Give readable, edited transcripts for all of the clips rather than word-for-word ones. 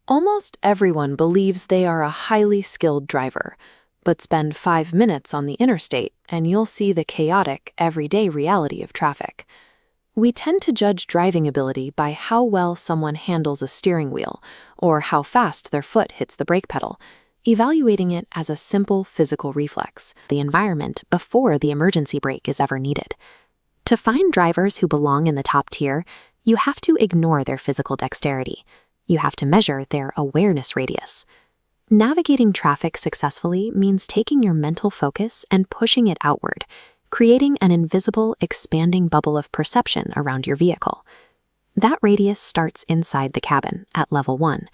Almost everyone believes they are a highly skilled driver, but spend 5 minutes on the interstate and you'll see the chaotic, everyday reality of traffic. We tend to judge driving ability by how well someone handles a steering wheel or how fast their foot hits the brake pedal, evaluating it as a simple physical reflex, the environment before the emergency brake is ever needed. To find drivers who belong in the top tier, you have to ignore their physical dexterity. You have to measure their awareness radius. Navigating traffic successfully means taking your mental focus and pushing it outward, creating an invisible, expanding bubble of perception around your vehicle. That radius starts inside the cabin, at level 1.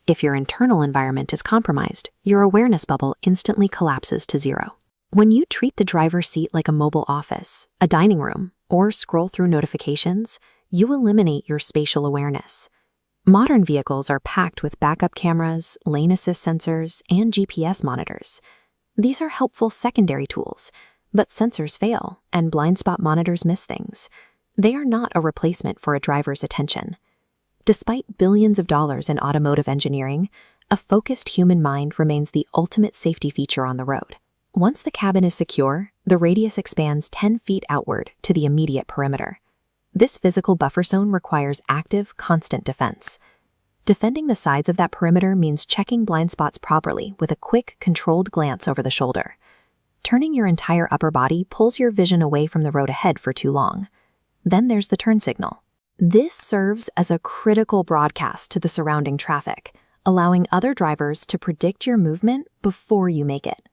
If your internal environment is compromised, your awareness bubble instantly collapses to 0. When you treat the driver's seat like a mobile office, a dining room, or scroll through notifications, you eliminate your spatial awareness. Modern vehicles are packed with backup cameras, lane assist sensors, and GPS monitors. These are helpful secondary tools, but sensors fail and blind spot monitors miss things. They are not a replacement for a driver's attention. Despite billions of dollars in automotive engineering, a focused human mind remains the ultimate safety feature on the road. Once the cabin is secure, the radius expands 10 feet outward to the immediate perimeter. This physical buffer zone requires active, constant defense. Defending the sides of that perimeter means checking blind spots properly with a quick, controlled glance over the shoulder. Turning your entire upper body pulls your vision away from the road ahead for too long. Then there's the turn signal. This serves as a critical broadcast to the surrounding traffic, allowing other drivers to predict your movement before you make it.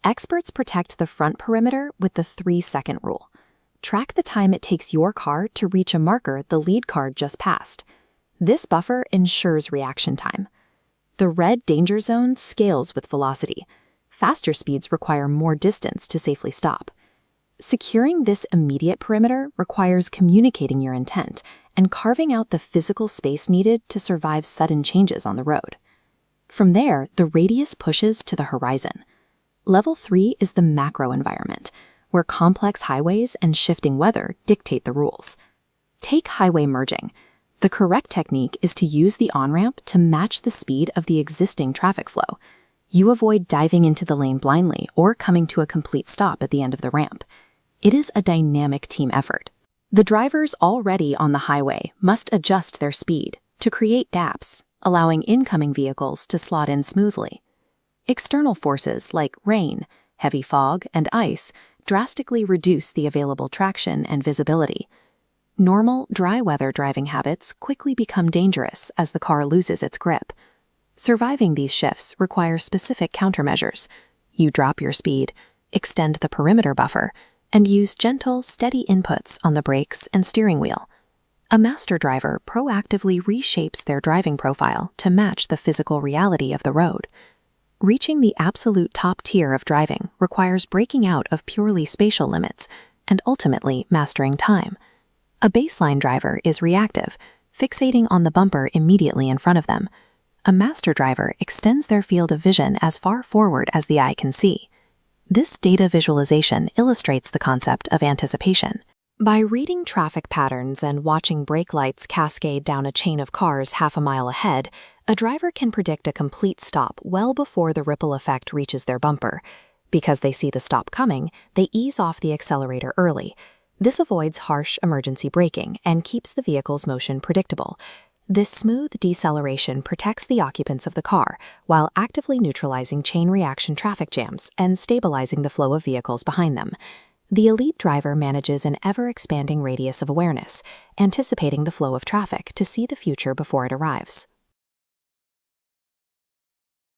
Experts protect the front perimeter with the 3-second rule. Track the time it takes your car to reach a marker the lead car just passed. This buffer ensures reaction time. The red danger zone scales with velocity. Faster speeds require more distance to safely stop. Securing this immediate perimeter requires communicating your intent and carving out the physical space needed to survive sudden changes on the road. From there, the radius pushes to the horizon. Level 3 is the macro environment, where complex highways and shifting weather dictate the rules. Take highway merging. The correct technique is to use the on-ramp to match the speed of the existing traffic flow. You avoid diving into the lane blindly or coming to a complete stop at the end of the ramp. It is a dynamic team effort. The drivers already on the highway must adjust their speed to create gaps, allowing incoming vehicles to slot in smoothly. External forces like rain, heavy fog, and ice drastically reduce the available traction and visibility. Normal, dry weather driving habits quickly become dangerous as the car loses its grip. Surviving these shifts requires specific countermeasures. You drop your speed, extend the perimeter buffer, and use gentle, steady inputs on the brakes and steering wheel. A master driver proactively reshapes their driving profile to match the physical reality of the road. Reaching the absolute top tier of driving requires breaking out of purely spatial limits and ultimately mastering time. A baseline driver is reactive, fixating on the bumper immediately in front of them. A master driver extends their field of vision as far forward as the eye can see. This data visualization illustrates the concept of anticipation. By reading traffic patterns and watching brake lights cascade down a chain of cars half a mile ahead, a driver can predict a complete stop well before the ripple effect reaches their bumper. Because they see the stop coming, they ease off the accelerator early. This avoids harsh emergency braking and keeps the vehicle's motion predictable. This smooth deceleration protects the occupants of the car while actively neutralizing chain reaction traffic jams and stabilizing the flow of vehicles behind them. The elite driver manages an ever-expanding radius of awareness, anticipating the flow of traffic to see the future before it arrives.